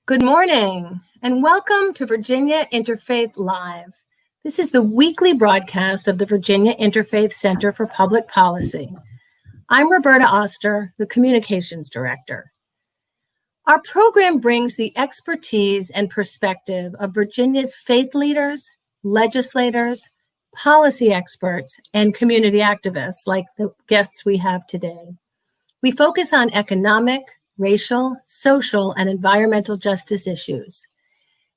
Good morning, and welcome to Virginia Interfaith Live. This is the weekly broadcast of the Virginia Interfaith Center for Public Policy. I'm Roberta Oster, the Communications Director. Our program brings the expertise and perspective of Virginia's faith leaders, legislators, policy experts, and community activists like the guests we have today. We focus on economic, racial, social, and environmental justice issues.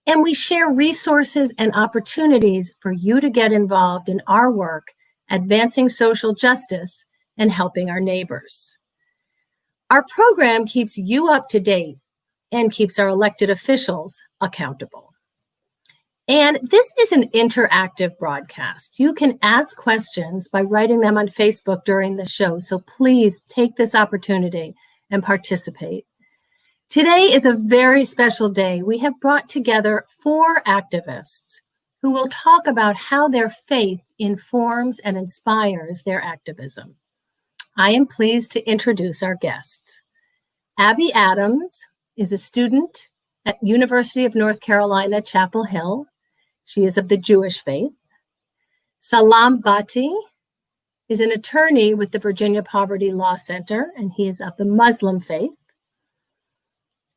And we share resources and opportunities for you to get involved in our work, advancing social justice and helping our neighbors. Our program keeps you up to date and keeps our elected officials accountable. And this is an interactive broadcast. You can ask questions by writing them on Facebook during the show, so please take this opportunity and participate. Today is a very special day. We have brought together 4 activists who will talk about how their faith informs and inspires their activism. I am pleased to introduce our guests. Abby Adams is a student at University of North Carolina, Chapel Hill. She is of the Jewish faith. Salaam Bhatti is an attorney with the Virginia Poverty Law Center, and he is of the Muslim faith.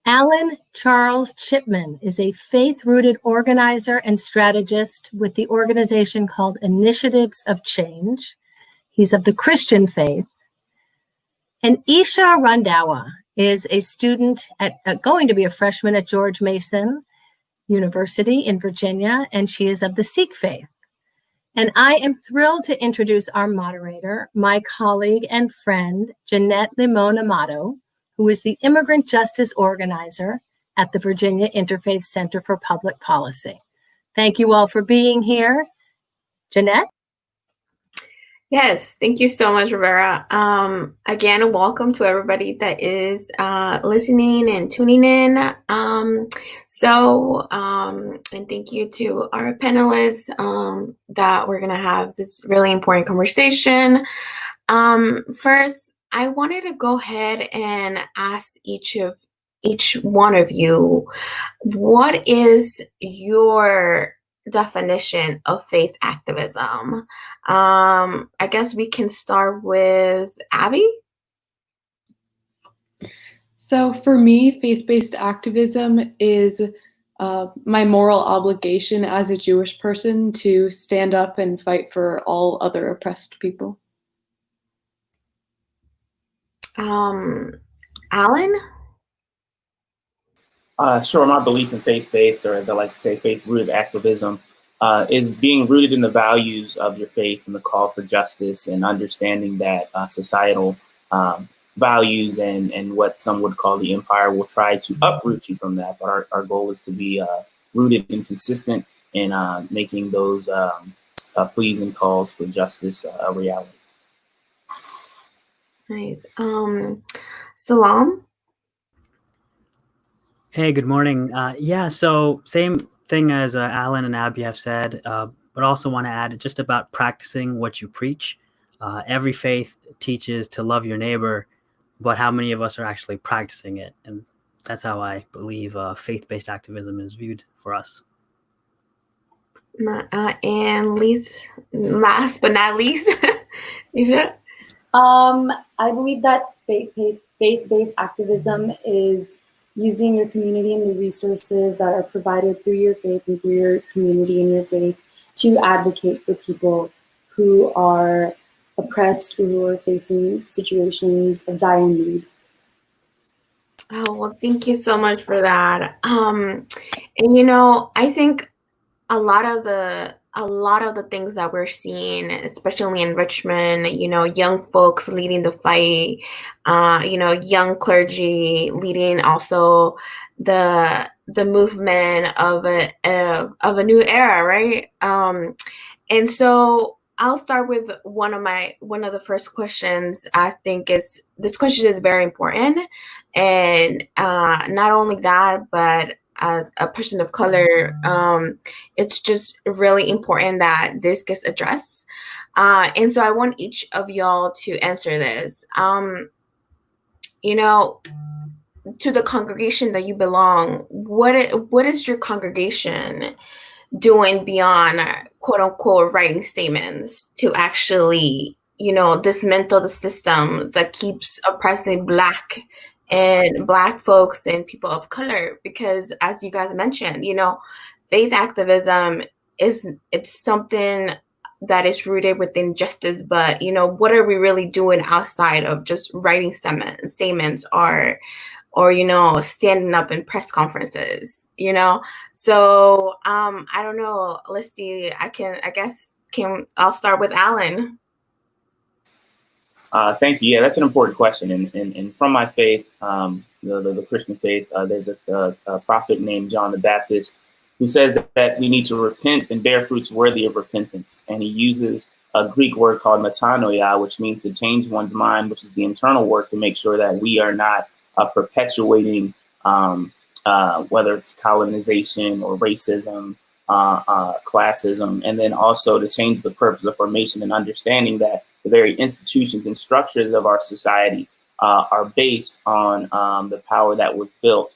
Allan-Charles-Chipman is a faith-rooted organizer and strategist with the organization called Initiatives of Change. He's of the Christian faith. And Eesha Randhawa is a student going to be a freshman at George Mason University in Virginia, and she is of the Sikh faith. And I am thrilled to introduce our moderator, my colleague and friend, Yanet Limon-Amado, who is the Immigrant Justice Organizer at the Virginia Interfaith Center for Public Policy. Thank you all for being here. Yanet? Yes, thank you so much, Roberta. Again, welcome to everybody that is listening and tuning in. And thank you to our panelists that we're going to have this really important conversation. First, I wanted to go ahead and ask each one of you, what is your definition of faith activism? I guess we can start with Abby. So for me, faith-based activism is my moral obligation as a Jewish person to stand up and fight for all other oppressed people. Allan? Sure, my belief in faith-based, or as I like to say, faith-rooted activism, is being rooted in the values of your faith and the call for justice, and understanding that societal values and what some would call the empire will try to uproot you from that. But our goal is to be rooted and consistent in making those pleas and calls for justice a reality. Nice. Salaam? Hey, good morning. So same thing as Allan and Abby have said, but also want to add just about practicing what you preach. Every faith teaches to love your neighbor, but how many of us are actually practicing it? And that's how I believe faith-based activism is viewed for us. And last but not least, Eesha? I believe that faith-based activism is using your community and the resources that are provided through your faith and through your community and your faith to advocate for people who are oppressed, who are facing situations of dire need. Oh, well, thank you so much for that. And I think a lot of the things that we're seeing, especially in Richmond, young folks leading the fight, young clergy leading also the movement of a new era, right? And so I'll start with one of the first questions. I think this question is very important, and not only that, but as a person of color, it's just really important that this gets addressed. And so I want each of y'all to answer this. to the congregation that you belong, what is your congregation doing beyond quote unquote writing statements to actually, dismantle the system that keeps oppressing Black folks and people of color? Because as you guys mentioned, faith activism it's something that is rooted within justice, but what are we really doing outside of just writing statements or standing up in press conferences, so I don't know, let's see, I'll start with Allan. Thank you. Yeah, that's an important question. And from my faith, the Christian faith, there's a prophet named John the Baptist who says that we need to repent and bear fruits worthy of repentance. And he uses a Greek word called metanoia, which means to change one's mind, which is the internal work to make sure that we are not perpetuating whether it's colonization or racism, classism, and then also to change the purpose of formation and understanding that the very institutions and structures of our society are based on the power that was built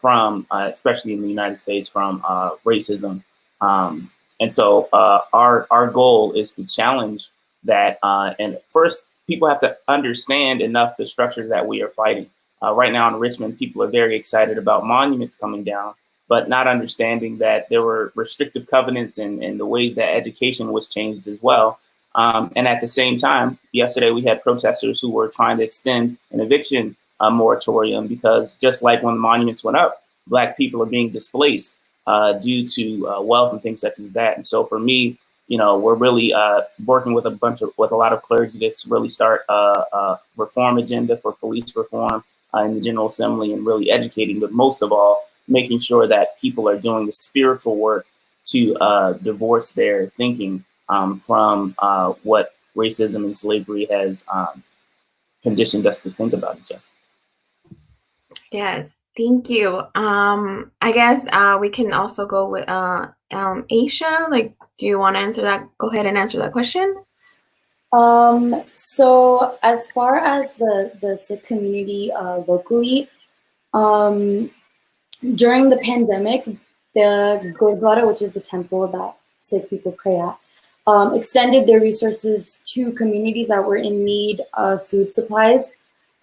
from, especially in the United States, from racism. And so our goal is to challenge that. And first, people have to understand enough the structures that we are fighting. Right now in Richmond, people are very excited about monuments coming down, but not understanding that there were restrictive covenants and the ways that education was changed as well. And at the same time, yesterday we had protesters who were trying to extend an eviction moratorium because just like when the monuments went up, Black people are being displaced due to wealth and things such as that. And so for me, we're really working with a lot of clergy to really start a reform agenda for police reform in the General Assembly and really educating, but most of all, making sure that people are doing the spiritual work to divorce their thinking from what racism and slavery has conditioned us to think about each other. Yes, thank you. I guess we can also go with Eesha. Like, do you want to answer that? Go ahead and answer that question. So as far as the Sikh community locally, during the pandemic, the Gurdwara, which is the temple that Sikh people pray at, extended their resources to communities that were in need of food supplies,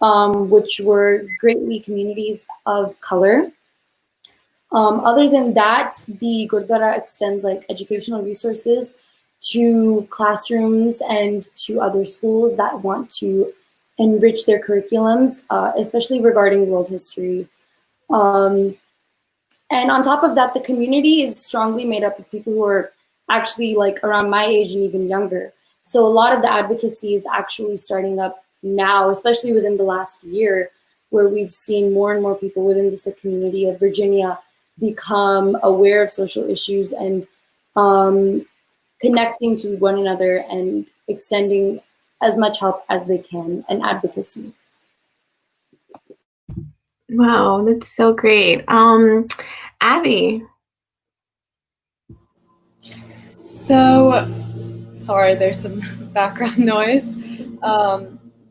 which were greatly communities of color. Other than that, the Gurdwara extends educational resources to classrooms and to other schools that want to enrich their curriculums, especially regarding world history. And on top of that, the community is strongly made up of people who are actually around my age and even younger. So a lot of the advocacy is actually starting up now, especially within the last year, where we've seen more and more people within the Sikh community of Virginia become aware of social issues and connecting to one another and extending as much help as they can and advocacy. Wow, that's so great. Abby. So, sorry, there's some background noise.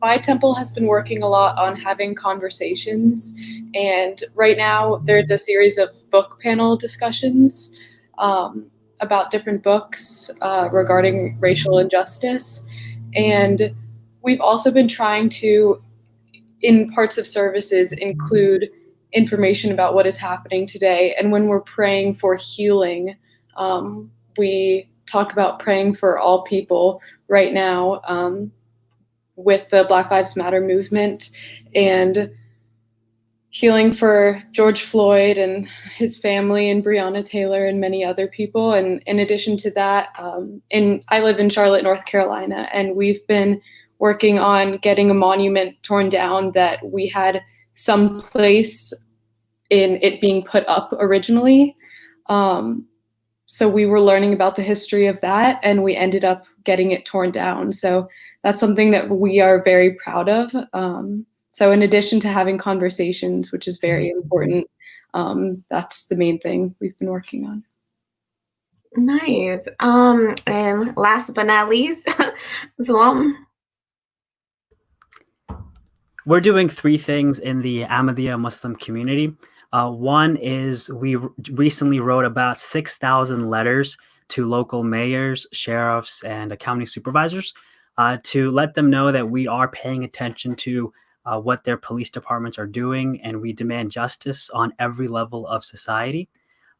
My temple has been working a lot on having conversations, and right now there's a series of book panel discussions about different books regarding racial injustice. And we've also been trying to, in parts of services, include information about what is happening today. And when we're praying for healing, we talk about praying for all people right now with the Black Lives Matter movement and healing for George Floyd and his family and Breonna Taylor and many other people. And in addition to that, I live in Charlotte, North Carolina, and we've been working on getting a monument torn down that we had some place in it being put up originally. So we were learning about the history of that, and we ended up getting it torn down. So that's something that we are very proud of. So in addition to having conversations, which is very important, that's the main thing we've been working on. Nice. And last but not least, Salaam. we're doing three things in the Ahmadiyya Muslim community. One is we recently wrote about 6,000 letters to local mayors, sheriffs, and county supervisors to let them know that we are paying attention to what their police departments are doing, and we demand justice on every level of society.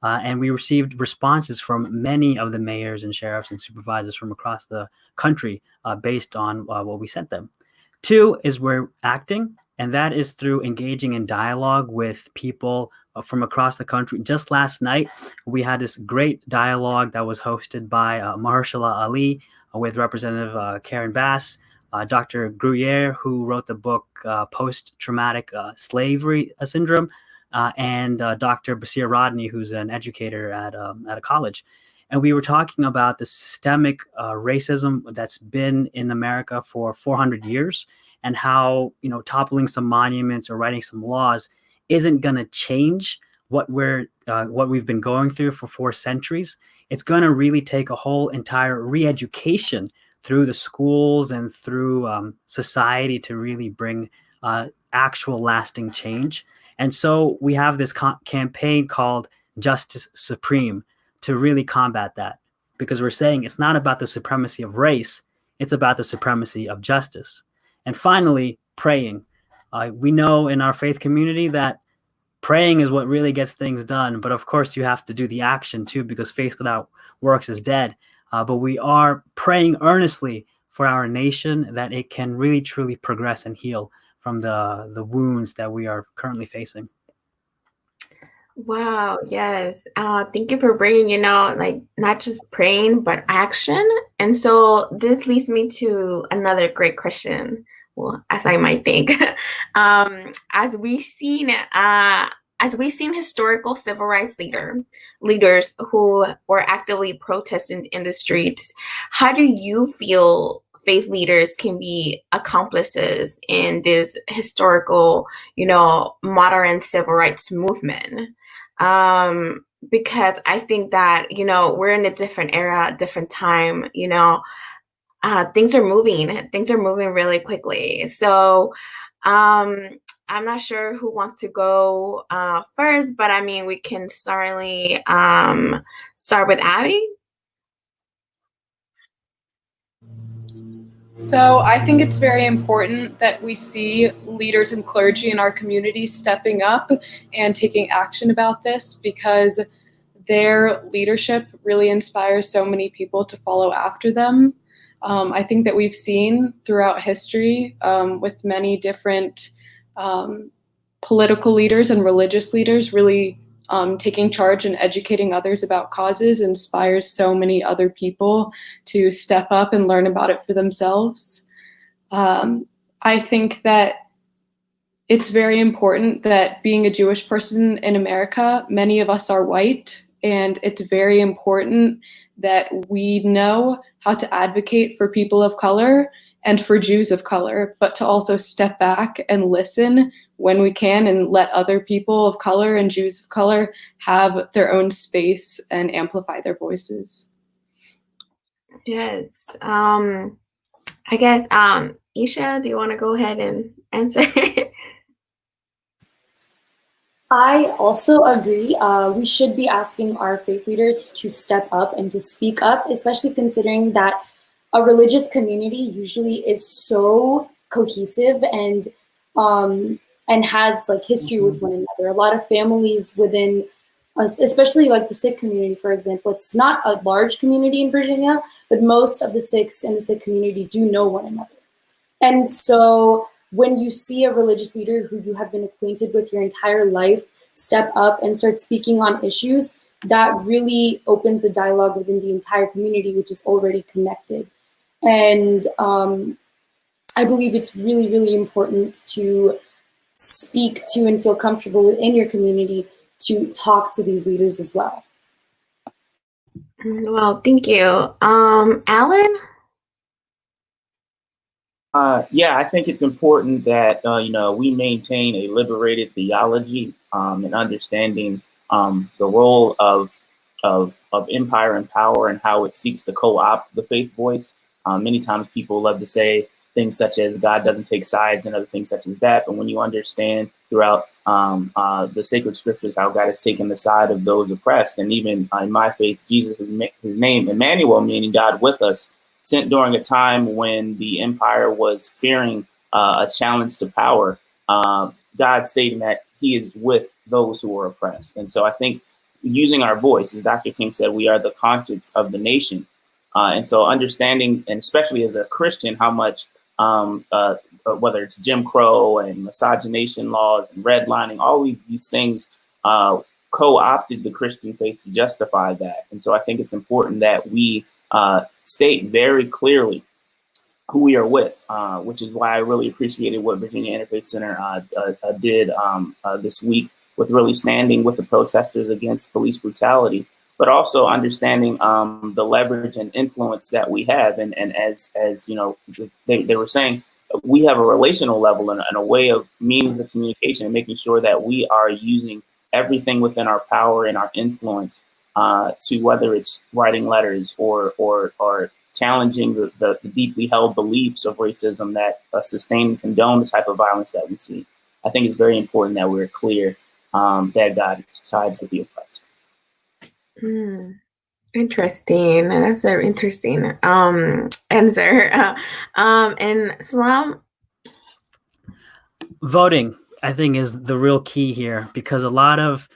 And we received responses from many of the mayors and sheriffs and supervisors from across the country based on what we sent them. Two is we're acting, and that is through engaging in dialogue with people from across the country. Just last night, we had this great dialogue that was hosted by Mahershala Ali with Representative Karen Bass, Dr. Gruyere, who wrote the book Post-Traumatic Slavery Syndrome, and Dr. Basir Rodney, who's an educator at a college. And we were talking about the systemic racism that's been in America for 400 years, and how, you know, toppling some monuments or writing some laws isn't going to change what we've been going through for 4 centuries. It's going to really take a whole entire re-education through the schools and through society to really bring actual lasting change. And so we have this campaign called Justice Supreme to really combat that, because we're saying it's not about the supremacy of race, it's about the supremacy of justice. And finally, praying. We know in our faith community that praying is what really gets things done, but of course you have to do the action too, because faith without works is dead. But we are praying earnestly for our nation that it can really truly progress and heal from the wounds that we are currently facing. Wow, yes. Thank you for bringing, like not just praying, but action. And so this leads me to another great question. Well, as I might think, as we've seen historical civil rights leaders who were actively protesting in the streets, how do you feel faith leaders can be accomplices in this historical, modern civil rights movement? Because I think that, we're in a different era, different time, things are moving really quickly. So, I'm not sure who wants to go first, but I mean, we can certainly start with Abby. So I think it's very important that we see leaders and clergy in our community stepping up and taking action about this, because their leadership really inspires so many people to follow after them. I think that we've seen throughout history with many different political leaders and religious leaders really taking charge and educating others about causes inspires so many other people to step up and learn about it for themselves. I think that it's very important that, being a Jewish person in America, many of us are white, and it's very important that we know how to advocate for people of color and for Jews of color, but to also step back and listen when we can and let other people of color and Jews of color have their own space and amplify their voices. Yes. I guess, Eesha, do you want to go ahead and answer? I also agree. We should be asking our faith leaders to step up and to speak up, especially considering that a religious community usually is so cohesive and has like history with one another. A lot of families within us, especially like the Sikh community, for example, it's not a large community in Virginia, but most of the Sikhs in the Sikh community do know one another. And so when you see a religious leader who you have been acquainted with your entire life step up and start speaking on issues, that really opens a dialogue within the entire community, which is already connected. And I believe it's really, really important to speak to and feel comfortable within your community to talk to these leaders as well. Well, thank you. Allan? Yeah, I think it's important that, we maintain a liberated theology and understanding the role of empire and power and how it seeks to co-opt the faith voice. Many times people love to say things such as God doesn't take sides and other things such as that. But when you understand throughout the sacred scriptures how God has taken the side of those oppressed, and even in my faith, Jesus, his name, Emmanuel, meaning God with us, sent during a time when the empire was fearing a challenge to power, God stating that he is with those who are oppressed. And so I think using our voice, as Dr. King said, we are the conscience of the nation. And so understanding, and especially as a Christian, how much, whether it's Jim Crow and miscegenation laws and redlining, all these things co-opted the Christian faith to justify that. And so I think it's important that we state very clearly who we are with, which is why I really appreciated what Virginia Interfaith Center did this week with really standing with the protesters against police brutality, but also understanding the leverage and influence that we have. And as you know, they were saying, we have a relational level and a way of means of communication and making sure that we are using everything within our power and our influence to, whether it's writing letters or challenging the deeply held beliefs of racism that sustain and condone the type of violence that we see. I think it's very important that we're clear that God sides with the oppressed. Interesting. That's an interesting answer. And Salaam? Voting, I think, is the real key here, because a lot of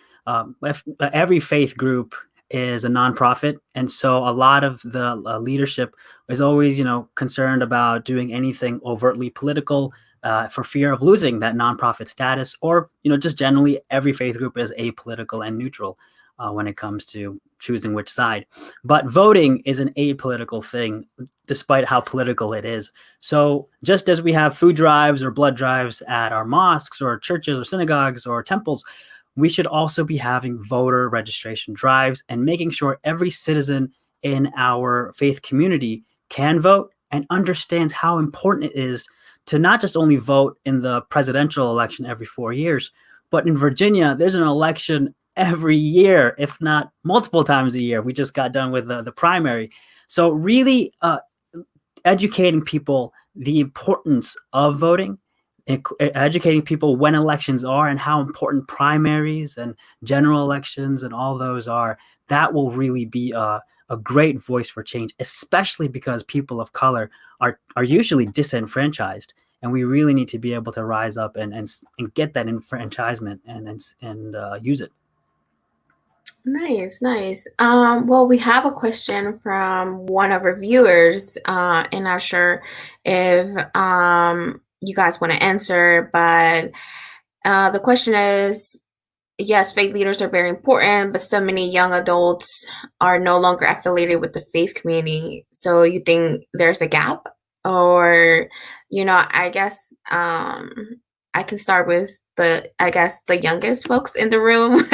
every faith group is a nonprofit, and so a lot of the leadership is always, concerned about doing anything overtly political for fear of losing that nonprofit status, or just generally every faith group is apolitical and neutral when it comes to choosing which side. But voting is an apolitical thing, despite how political it is. So just as we have food drives or blood drives at our mosques or churches or synagogues or temples, we should also be having voter registration drives and making sure every citizen in our faith community can vote and understands how important it is to not just only vote in the presidential election every 4 years, but in Virginia, there's an election every year, if not multiple times a year. We just got done with the primary. So really educating people the importance of voting, educating people when elections are and how important primaries and general elections and all those are, that will really be a great voice for change, especially because people of color are usually disenfranchised. And we really need to be able to rise up and get that enfranchisement and use it. Nice. Well, we have a question from one of our viewers, and not sure if you guys want to answer, but the question is, yes, faith leaders are very important, but so many young adults are no longer affiliated with the faith community. So you think there's a gap? Or, I guess I can start with the youngest folks in the room.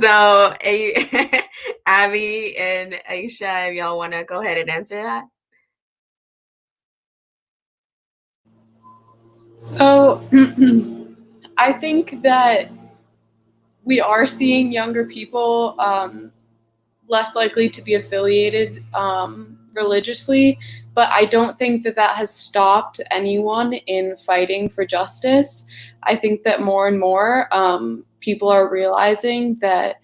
So Abby and Eesha, if y'all want to go ahead and answer that. So I think that we are seeing younger people less likely to be affiliated religiously, but I don't think that has stopped anyone in fighting for justice. I think that more and more people are realizing that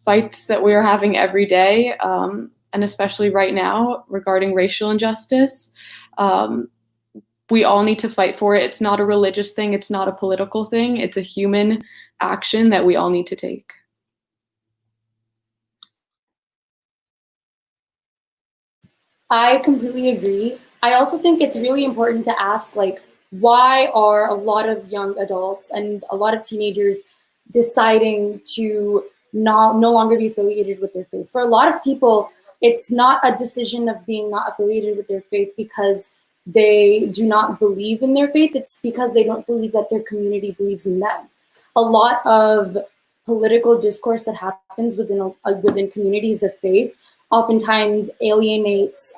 fights that we are having every day, and especially right now regarding racial injustice, we all need to fight for it. It's not a religious thing. It's not a political thing. It's a human action that we all need to take. I completely agree. I also think it's really important to ask, why are a lot of young adults and a lot of teenagers deciding to no longer be affiliated with their faith? For a lot of people, it's not a decision of being not affiliated with their faith because they do not believe in their faith. It's because they don't believe that their community believes in them. A lot of political discourse that happens within communities of faith oftentimes alienates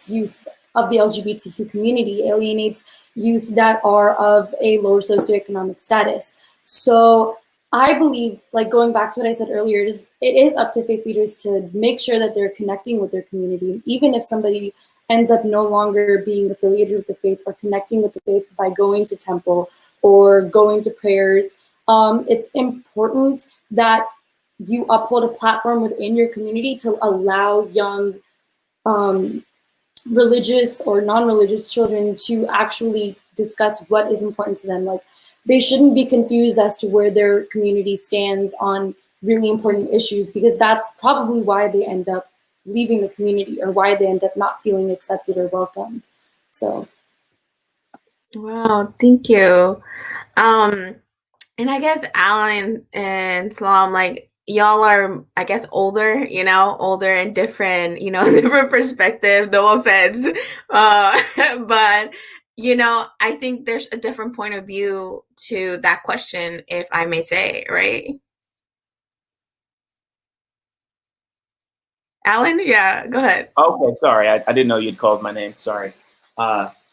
youth of the LGBTQ community, alienates youth that are of a lower socioeconomic status. So I believe, going back to what I said earlier, it is up to faith leaders to make sure that they're connecting with their community. Even if somebody ends up no longer being affiliated with the faith or connecting with the faith by going to temple or going to prayers. It's important that you uphold a platform within your community to allow young religious or non-religious children to actually discuss what is important to them. Like, they shouldn't be confused as to where their community stands on really important issues, because that's probably why they end up leaving the community or why they end up not feeling accepted or welcomed. So. Wow, thank you. And I guess Allan and Salaam, like, y'all are, I guess, older, older and different, different perspective, no offense. But, I think there's a different point of view to that question, if I may say, right? Allan, yeah, go ahead. Okay, sorry. I didn't know you'd called my name. Sorry.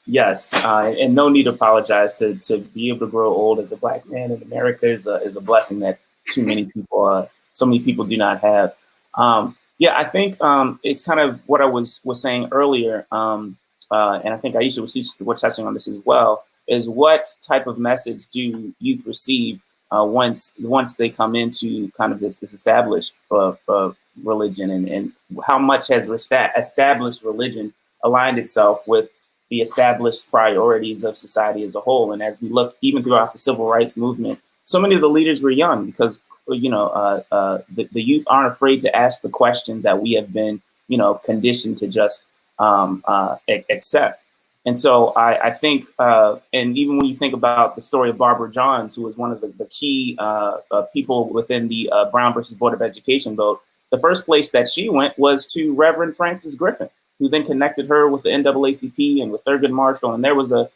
Yes, and no need to apologize. To be able to grow old as a Black man in America is a blessing that so many people do not have. Yeah, I think it's kind of what I was saying earlier, and I think Eesha was touching on this as well, is what type of message do youth receive once they come into kind of this established religion, and how much has established religion aligned itself with the established priorities of society as a whole. And as we look even throughout the civil rights movement, so many of the leaders were young because, the youth aren't afraid to ask the questions that we have been, conditioned to just accept. And so I think, and even when you think about the story of Barbara Johns, who was one of the key people within the Brown versus Board of Education vote, the first place that she went was to Reverend Francis Griffin, who then connected her with the NAACP and with Thurgood Marshall. And there was a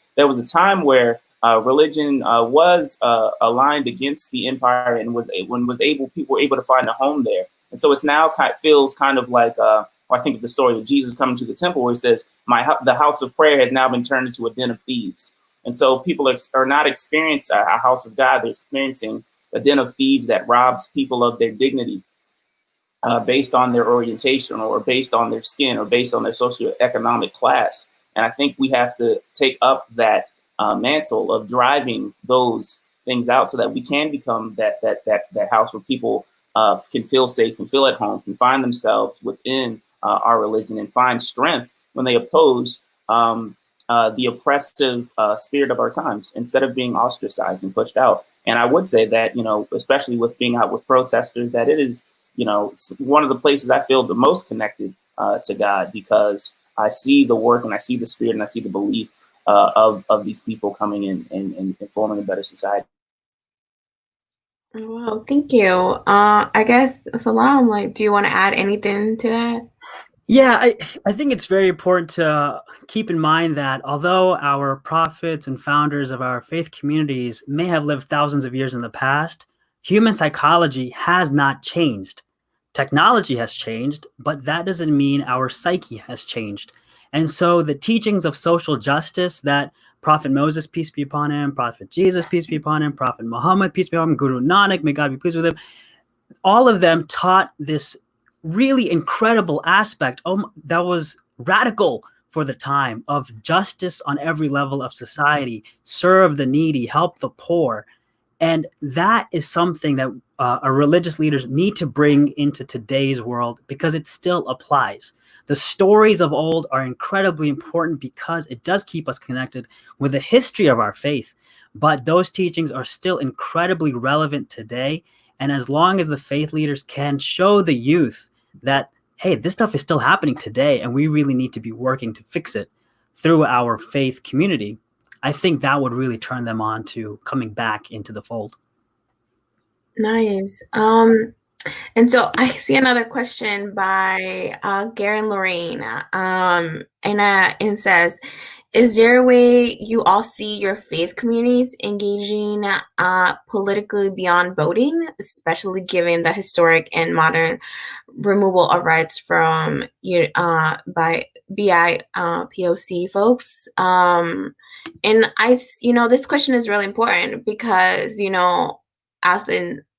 time where religion was aligned against the empire and people were able to find a home there. And so it's now feels kind of like I think of the story of Jesus coming to the temple, where he says, the house of prayer has now been turned into a den of thieves. And so people are not experiencing a house of God; they're experiencing a den of thieves that robs people of their dignity. Based on their orientation or based on their skin or based on their socioeconomic class. And I think we have to take up that mantle of driving those things out so that we can become that house where people can feel safe, can feel at home, can find themselves within our religion and find strength when they oppose the oppressive spirit of our times instead of being ostracized and pushed out. And I would say that, especially with being out with protesters, that it is, one of the places I feel the most connected to God, because I see the work and I see the spirit and I see the belief of these people coming in and forming a better society. Wow, thank you. I guess, Salaam, do you want to add anything to that? Yeah, I think it's very important to keep in mind that although our prophets and founders of our faith communities may have lived thousands of years in the past, human psychology has not changed. Technology has changed, but that doesn't mean our psyche has changed. And so the teachings of social justice that Prophet Moses, peace be upon him, Prophet Jesus, peace be upon him, Prophet Muhammad, peace be upon him, Guru Nanak, may God be pleased with him, all of them taught this really incredible aspect that was radical for the time of justice on every level of society, serve the needy, help the poor. And that is something that our religious leaders need to bring into today's world because it still applies. The stories of old are incredibly important because it does keep us connected with the history of our faith. But those teachings are still incredibly relevant today. And as long as the faith leaders can show the youth that, hey, this stuff is still happening today and we really need to be working to fix it through our faith community, I think that would really turn them on to coming back into the fold. Nice. And so I see another question by Garen Lorraine, and it says, is there a way you all see your faith communities engaging politically beyond voting, especially given the historic and modern removal of rights from by BIPOC folks? And this question is really important because,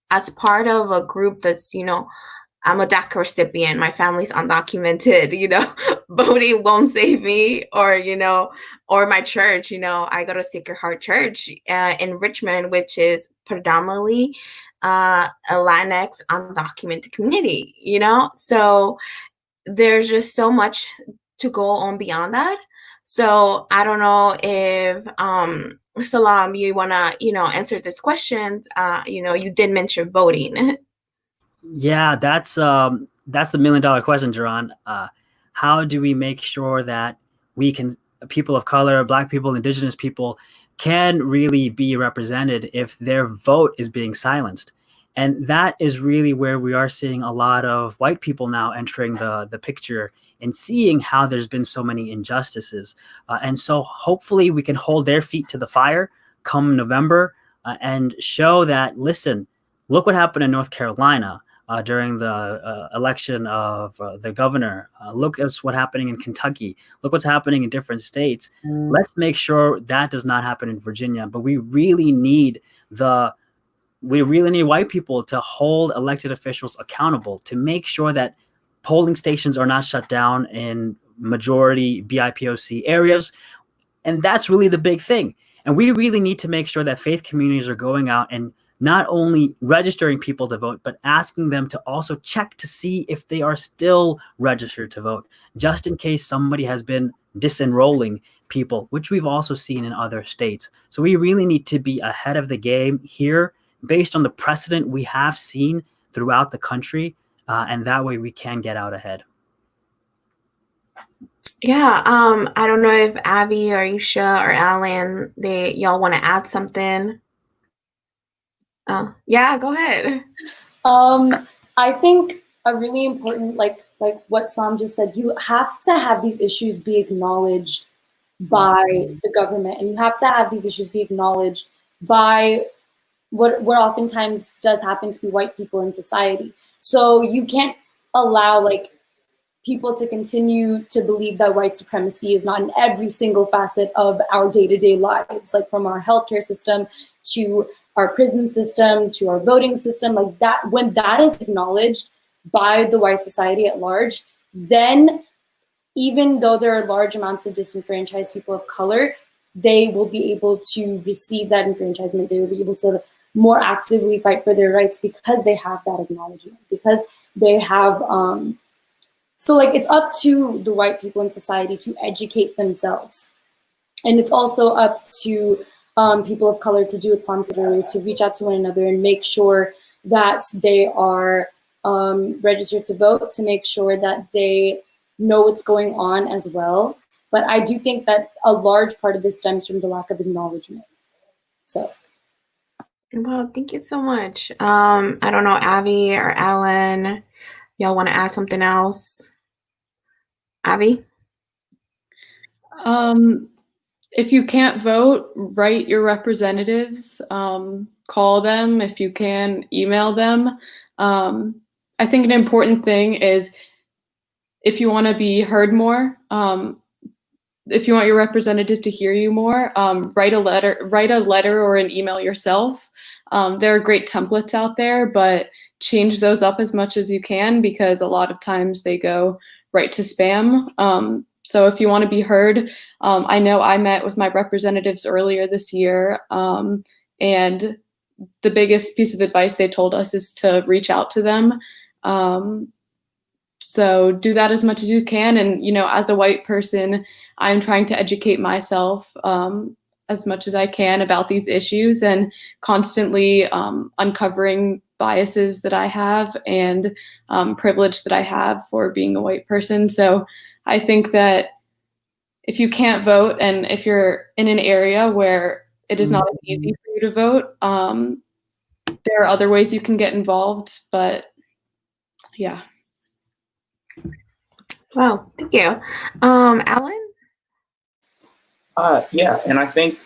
as part of a group that's, I'm a DACA recipient. My family's undocumented, voting won't save me, or my church, I go to Sacred Heart Church in Richmond, which is predominantly a Latinx undocumented community, So there's just so much to go on beyond that. So I don't know if Salaam, you wanna, answer this question. You did mention voting. Yeah, that's the $1 million question, Jaron. How do we make sure that people of color, Black people, Indigenous people can really be represented if their vote is being silenced? And that is really where we are seeing a lot of white people now entering the picture and seeing how there's been so many injustices. And so hopefully we can hold their feet to the fire come November and show that, listen, look what happened in North Carolina during the election of the governor. Look at what's happening in Kentucky. Look what's happening in different states. Let's make sure that does not happen in Virginia. But we really need white people to hold elected officials accountable, to make sure that polling stations are not shut down in majority BIPOC areas. And that's really the big thing. And we really need to make sure that faith communities are going out and not only registering people to vote, but asking them to also check to see if they are still registered to vote, just in case somebody has been disenrolling people, which we've also seen in other states. So we really need to be ahead of the game here based on the precedent we have seen throughout the country. And that way we can get out ahead. Yeah, I don't know if Abby or Eesha or Allan, y'all want to add something? Yeah, go ahead. I think a really important, like what Salaam just said, you have to have these issues be acknowledged by the government, and you have to have these issues be acknowledged by what oftentimes does happen to be white people in society. So you can't allow people to continue to believe that white supremacy is not in every single facet of our day-to-day lives, like from our healthcare system to our prison system to our voting system, like that. When that is acknowledged by the white society at large, then even though there are large amounts of disenfranchised people of color, they will be able to receive that enfranchisement. They will be able to more actively fight for their rights because they have that acknowledgement, because they have, so it's up to the white people in society to educate themselves. And it's also up to people of color to do what Salaam said earlier, to reach out to one another and make sure that they are registered to vote, to make sure that they know what's going on as well. But I do think that a large part of this stems from the lack of acknowledgement. So. Well, thank you so much. I don't know, Abby or Allan, y'all want to add something else? Abby? If you can't vote, write your representatives, call them. If you can, email them. I think an important thing is, if you want to be heard more, if you want your representative to hear you more, write a letter or an email yourself. There are great templates out there, but change those up as much as you can, because a lot of times they go right to spam. So if you want to be heard, I know I met with my representatives earlier this year, and the biggest piece of advice they told us is to reach out to them. So do that as much as you can. And, as a white person, I'm trying to educate myself as much as I can about these issues, and constantly uncovering biases that I have and privilege that I have for being a white person. So I think that if you can't vote, and if you're in an area where it is not as easy for you to vote, there are other ways you can get involved. But yeah. Wow, thank you. Allan? Yeah, and I think,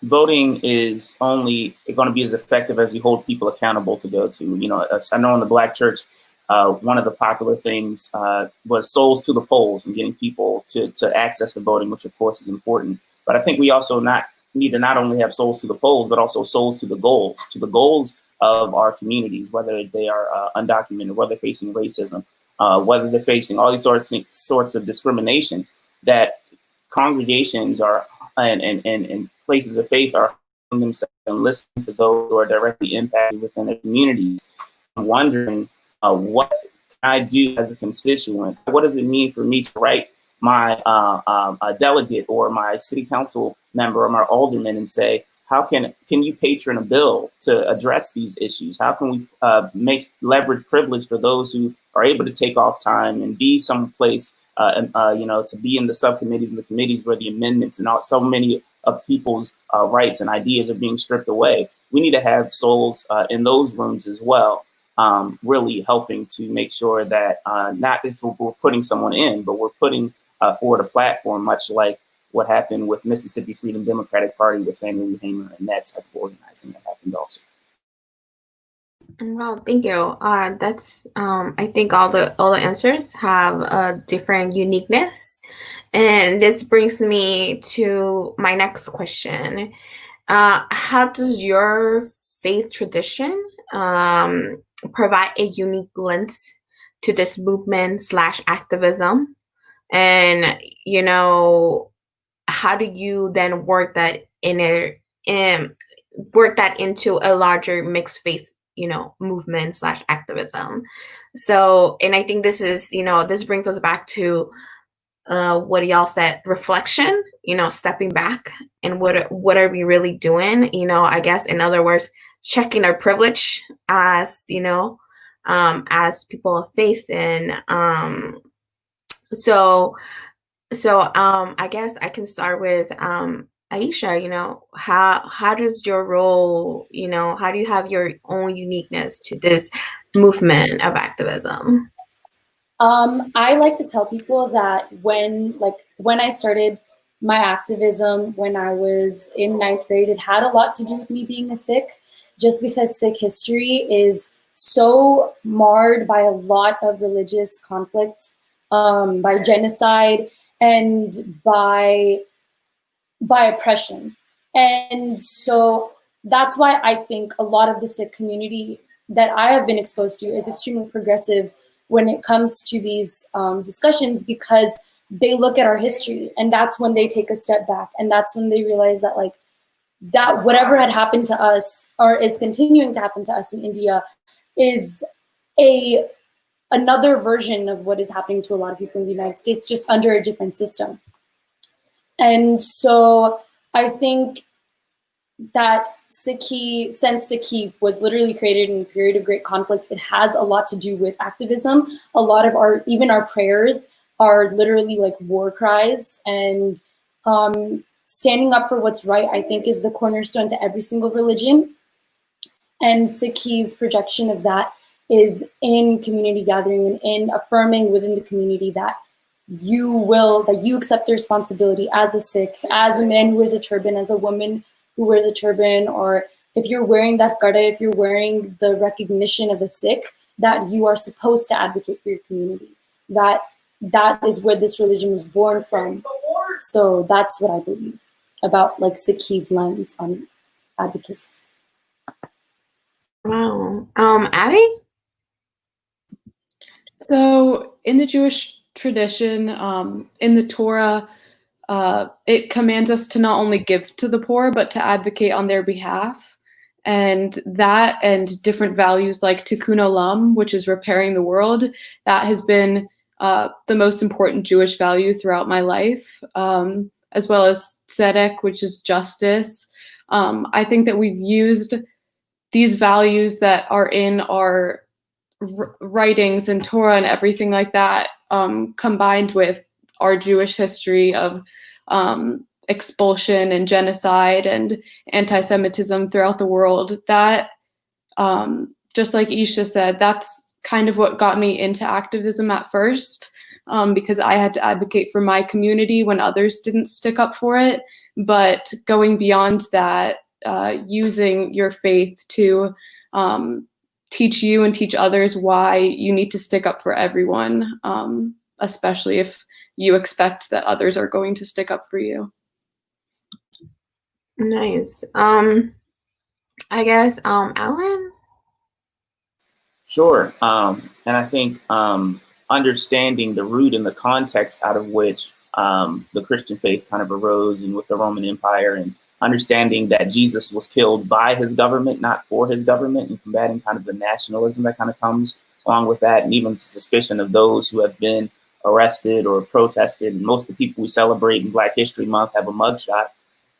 voting is only going to be as effective as you hold people accountable to go to. I know in the Black church, one of the popular things was souls to the polls and getting people to access the voting, which of course is important. But I think we also need to not only have souls to the polls, but also souls to the goals of our communities, whether they are undocumented, whether they're facing racism, whether they're facing all these sorts of discrimination, that congregations are and places of faith are themselves and listening to those who are directly impacted within their communities. I'm wondering what can I do as a constituent? What does it mean for me to write my delegate or my city council member or my alderman and say, how can you patron a bill to address these issues? How can we leverage privilege for those who are able to take off time and be someplace, to be in the subcommittees and the committees where the amendments and so many of people's rights and ideas are being stripped away? We need to have souls in those rooms as well, really helping to make sure that not that we're putting someone in, but we're putting forward a platform, much like what happened with Mississippi Freedom Democratic Party with Fannie Hamer and that type of organizing that happened also. Well, thank you. That's I think all the answers have a different uniqueness, and this brings me to my next question. How does your faith tradition provide a unique lens to this movement / activism? And how do you then work that into a larger mixed faith movement / activism? So, and I think this is this brings us back to what y'all said, reflection, stepping back and what are we really doing, I guess, in other words, checking our privilege as as people of faith. And so I guess I can start with Eesha. How does your role, how do you have your own uniqueness to this movement of activism? I like to tell people that when I started my activism when I was in 9th grade, it had a lot to do with me being a Sikh, just because Sikh history is so marred by a lot of religious conflicts, by genocide, and by oppression. And so that's why I think a lot of the Sikh community that I have been exposed to is extremely progressive when it comes to these discussions, because they look at our history, and that's when they take a step back, and that's when they realize that that whatever had happened to us or is continuing to happen to us in India is another version of what is happening to a lot of people in the United States, just under a different system. And so I think that Sikhi, since Sikhi was literally created in a period of great conflict, it has a lot to do with activism. A lot of even our prayers are literally like war cries, and standing up for what's right, I think, is the cornerstone to every single religion. And Sikhi's projection of that is in community gathering and in affirming within the community that you accept the responsibility as a Sikh, as a man who wears a turban, as a woman who wears a turban, or if you're wearing that gada, if you're wearing the recognition of a Sikh, that you are supposed to advocate for your community. That is where this religion was born from. So that's what I believe about Sikhi's lens on advocacy. Wow. Abby? So in the Jewish tradition, in the Torah, it commands us to not only give to the poor, but to advocate on their behalf. And that and different values like tikkun olam, which is repairing the world, that has been the most important Jewish value throughout my life, as well as tzedek, which is justice. I think that we've used these values that are in our writings and Torah and everything like that, combined with our Jewish history of expulsion and genocide and anti-Semitism throughout the world, that just like Eesha said, that's kind of what got me into activism at first, because I had to advocate for my community when others didn't stick up for it. But going beyond that, using your faith to teach you and teach others why you need to stick up for everyone, especially if you expect that others are going to stick up for you. Nice. I guess, Allan? Sure. And I think understanding the root and the context out of which the Christian faith kind of arose and with the Roman Empire, and understanding that Jesus was killed by his government, not for his government, and combating kind of the nationalism that kind of comes along with that, and even suspicion of those who have been arrested or protested. And most of the people we celebrate in Black History Month have a mugshot.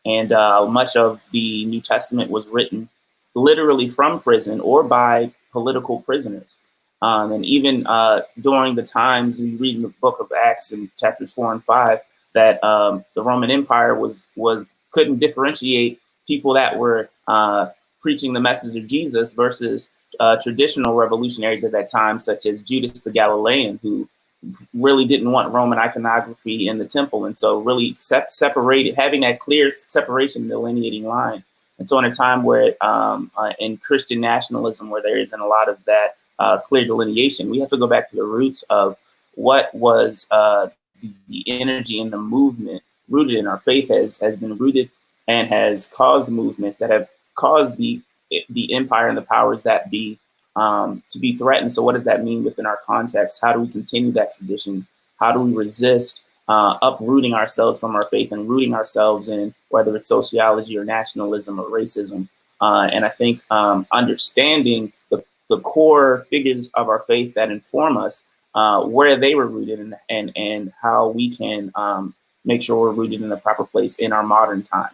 And much of the New Testament was written literally from prison or by political prisoners. And even during the times we read in the book of Acts in chapters 4 and 5, that the Roman Empire couldn't differentiate people that were preaching the message of Jesus versus traditional revolutionaries at that time, such as Judas the Galilean, who really didn't want Roman iconography in the temple. And so really separated, having that clear separation, delineating line. And so in a time where in Christian nationalism, where there isn't a lot of that clear delineation, we have to go back to the roots of what was the energy and the movement rooted in our faith has been rooted and has caused movements that have caused the empire and the powers that be to be threatened. So what does that mean within our context? How do we continue that tradition? How do we resist uprooting ourselves from our faith and rooting ourselves in whether it's sociology or nationalism or racism? And I think understanding the core figures of our faith that inform us, where they were rooted and how we can make sure we're rooted in the proper place in our modern time.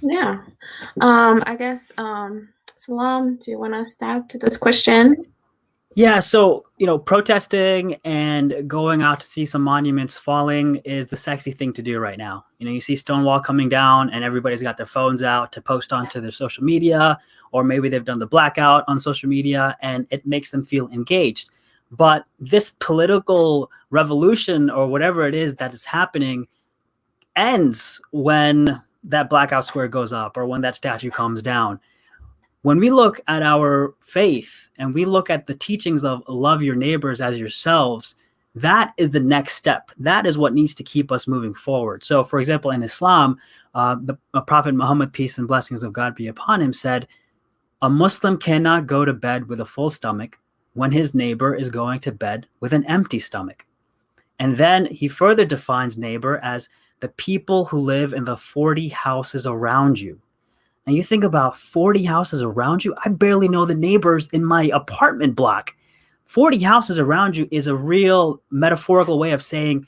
Yeah. I guess, Salaam, do you want to stab to this question? Yeah, so, protesting and going out to see some monuments falling is the sexy thing to do right now. You see Stonewall coming down and everybody's got their phones out to post onto their social media, or maybe they've done the blackout on social media and it makes them feel engaged. But this political revolution or whatever it is that is happening ends when that blackout square goes up or when that statue comes down. When we look at our faith and we look at the teachings of love your neighbors as yourselves, that is the next step. That is what needs to keep us moving forward. So, for example, in Islam, the Prophet Muhammad, peace and blessings of God be upon him, said, a Muslim cannot go to bed with a full stomach when his neighbor is going to bed with an empty stomach. And then he further defines neighbor as the people who live in the 40 houses around you. And you think about 40 houses around you. I barely know the neighbors in my apartment block. 40 houses around you is a real metaphorical way of saying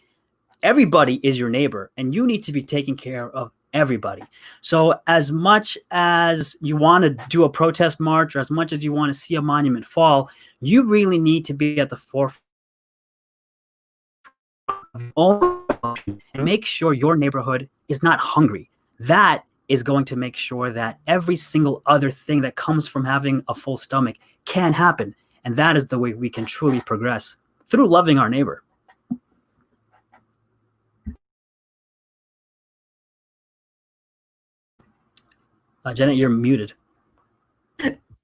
everybody is your neighbor and you need to be taking care of everybody. So as much as you want to do a protest march or as much as you want to see a monument fall, you really need to be at the forefront and make sure your neighborhood is not hungry. That is going to make sure that every single other thing that comes from having a full stomach can happen. And that is the way we can truly progress through loving our neighbor. Janet, you're muted.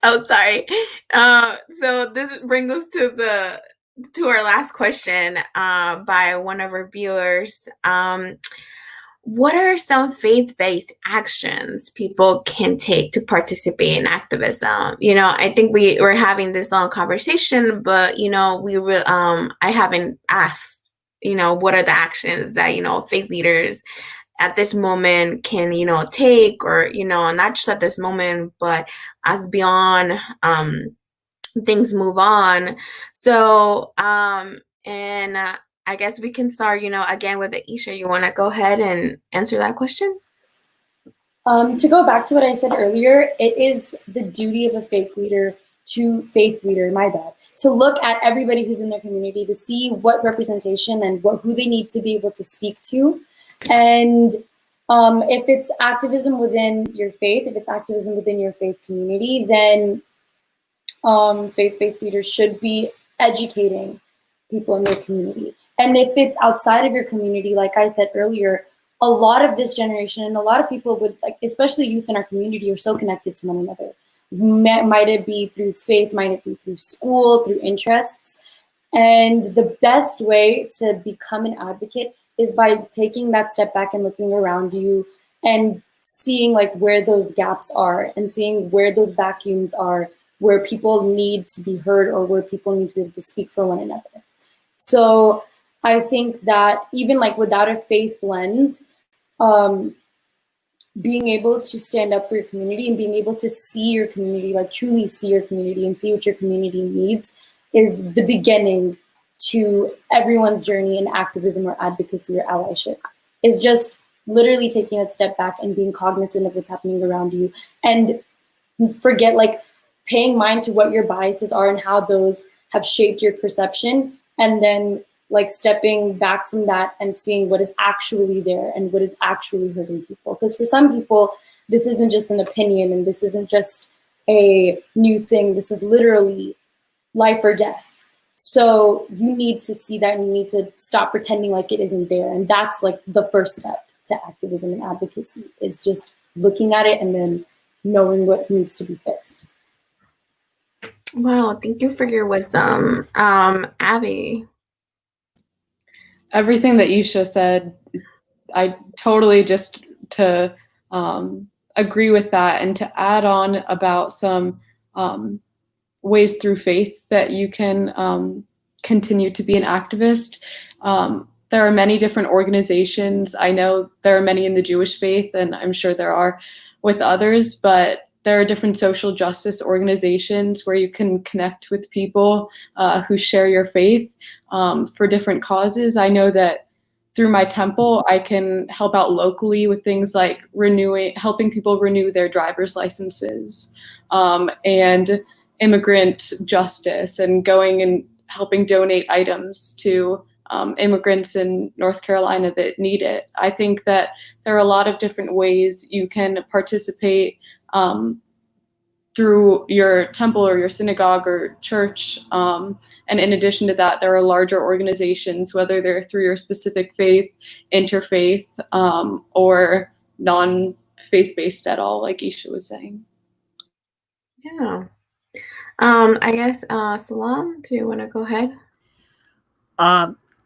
Oh, sorry. So this brings us to our last question by one of our viewers. What are some faith-based actions people can take to participate in activism? I think we're having this long conversation, but I haven't asked, what are the actions that faith leaders at this moment can take, or not just at this moment, but as beyond things move on. So I guess we can start, again with Eesha. You want to go ahead and answer that question? To go back to what I said earlier, it is the duty of a faith leader to look at everybody who's in their community, to see what representation and who they need to be able to speak to. And if it's activism within your faith, if it's activism within your faith community, then faith-based leaders should be educating people in their community. And if it's outside of your community, like I said earlier, a lot of this generation and a lot of people would, especially youth in our community, are so connected to one another. Might it be through faith, might it be through school, through interests. And the best way to become an advocate is by taking that step back and looking around you and seeing where those gaps are and seeing where those vacuums are where people need to be heard or where people need to be able to speak for one another. So I think that even like without a faith lens, being able to stand up for your community and being able to see your community, like truly see your community and see what your community needs, is the beginning to everyone's journey in activism or advocacy or allyship. Is just literally taking a step back and being cognizant of what's happening around you, and forget like paying mind to what your biases are and how those have shaped your perception, and then like stepping back from that and seeing what is actually there and what is actually hurting people. Because for some people, this isn't just an opinion and this isn't just a new thing. This is literally life or death. So you need to see that and you need to stop pretending like it isn't there. And that's like the first step to activism and advocacy, is just looking at it and then knowing what needs to be fixed. Wow, thank you for your wisdom. Abby. Everything that Eesha said, I totally just to agree with that, and to add on about some ways through faith that you can continue to be an activist. There are many different organizations. I know there are many in the Jewish faith, and I'm sure there are with others, but there are different social justice organizations where you can connect with people who share your faith for different causes. I know that through my temple, I can help out locally with things like helping people renew their driver's licenses, and immigrant justice, and going and helping donate items to immigrants in North Carolina that need it. I think that there are a lot of different ways you can participate through your temple or your synagogue or church. And in addition to that, there are larger organizations, whether they're through your specific faith, interfaith, or non-faith-based at all, like Eesha was saying. Yeah. I guess, Salaam, do you want to go ahead?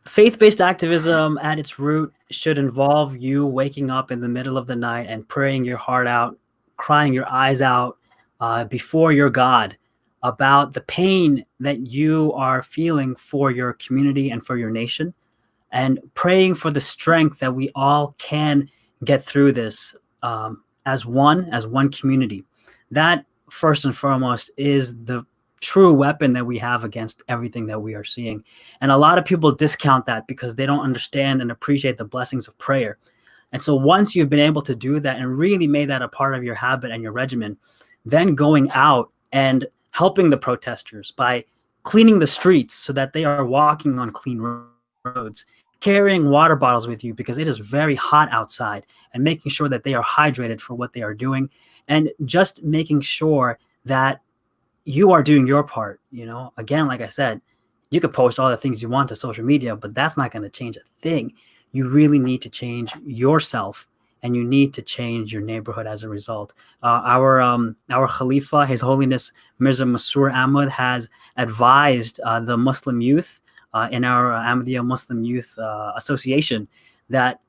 Faith-based activism at its root should involve you waking up in the middle of the night and praying your heart out, crying your eyes out before your God about the pain that you are feeling for your community and for your nation, and praying for the strength that we all can get through this as one community. That, first and foremost, is the true weapon that we have against everything that we are seeing. And a lot of people discount that because they don't understand and appreciate the blessings of prayer. And so once you've been able to do that and really made that a part of your habit and your regimen, then going out and helping the protesters by cleaning the streets so that they are walking on clean roads, carrying water bottles with you because it is very hot outside, and making sure that they are hydrated for what they are doing, and just making sure that you are doing your part. You know, again, like I said, you could post all the things you want to social media, but that's not going to change a thing. You really need to change yourself, and you need to change your neighborhood as a result. Our Khalifa, His Holiness Mirza Masroor Ahmad, has advised the Muslim youth in our Ahmadiyya Muslim Youth Association that,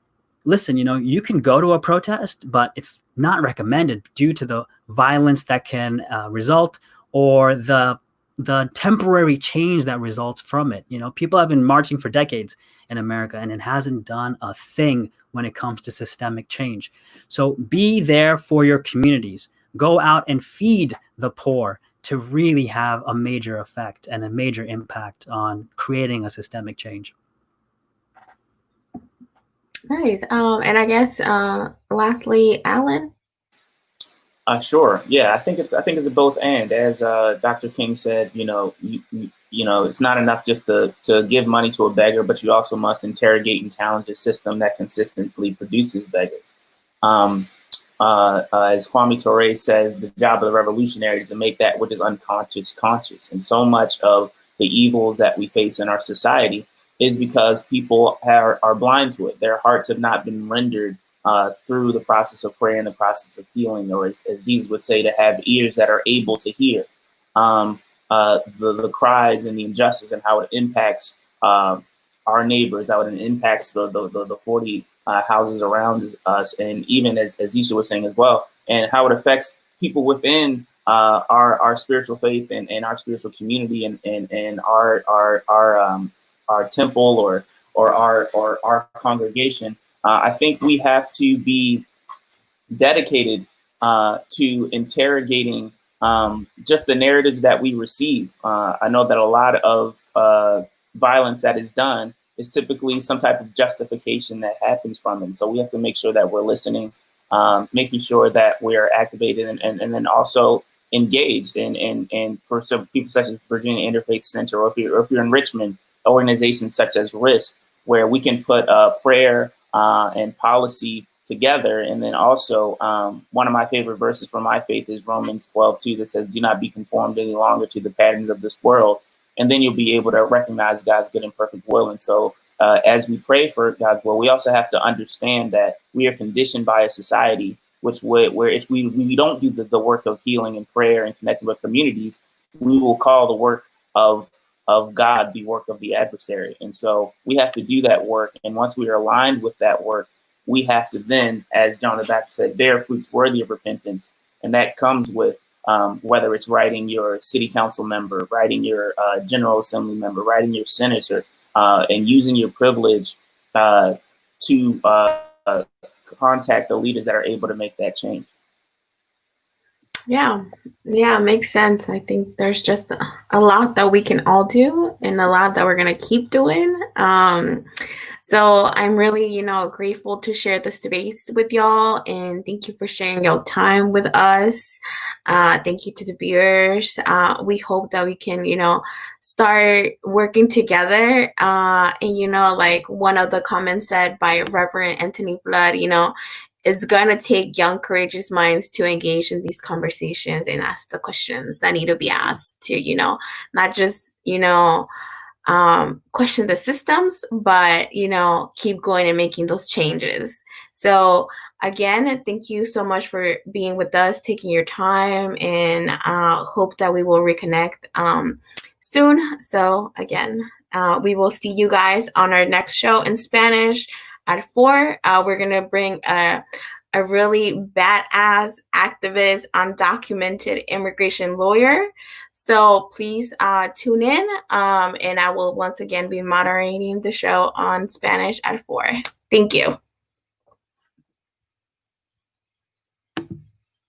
listen, you know, you can go to a protest, but it's not recommended due to the violence that can result, or the temporary change that results from it. You know, people have been marching for decades in America, and it hasn't done a thing when it comes to systemic change. So be there for your communities. Go out and feed the poor to really have a major effect and a major impact on creating a systemic change. Nice. And I guess lastly, Allan. Sure. Yeah, I think it's a both and. As Dr. King said, you know, it's not enough just to give money to a beggar, but you also must interrogate and challenge a system that consistently produces beggars. As Kwame Ture says, the job of the revolutionary is to make that which is unconscious conscious. And so much of the evils that we face in our society is because people are blind to it. Their hearts have not been rendered through the process of prayer and the process of healing, or as Jesus would say, to have ears that are able to hear the cries and the injustice, and how it impacts our neighbors, how it impacts the 40 houses around us, and even as Eesha was saying as well, and how it affects people within our spiritual faith and our spiritual community and our temple or our congregation, I think we have to be dedicated to interrogating just the narratives that we receive. I know that a lot of violence that is done is typically some type of justification that happens from it. So we have to make sure that we're listening, making sure that we're activated and then also engaged. And for some people such as Virginia Interfaith Center, or if you're in Richmond, organizations such as RISK, where we can put prayer and policy together. And then also one of my favorite verses from my faith is Romans 12:2, that says, "Do not be conformed any longer to the patterns of this world." And then you'll be able to recognize God's good and perfect will. And so as we pray for God's will, we also have to understand that we are conditioned by a society where if we don't do the work of healing and prayer and connecting with communities, we will call the work of God the work of the adversary. And so we have to do that work. And once we are aligned with that work, we have to then, as John the Baptist said, bear fruits worthy of repentance. And that comes with whether it's writing your city council member, writing your general assembly member, writing your senator, and using your privilege to contact the leaders that are able to make that change. Yeah, makes sense. I think there's just a lot that we can all do and a lot that we're going to keep doing. So I'm really, grateful to share this space with y'all, and thank you for sharing your time with us. Thank you to the viewers. We hope that we can, start working together. And, like one of the comments said by Reverend Anthony Flood, it's going to take young, courageous minds to engage in these conversations and ask the questions that need to be asked to, not just, question the systems, but, keep going and making those changes. So again, thank you so much for being with us, taking your time, and hope that we will reconnect soon. So again, we will see you guys on our next show in Spanish at 4. We're going to bring a really badass activist, undocumented immigration lawyer. So please tune in, and I will once again be moderating the show on Spanish at 4. Thank you.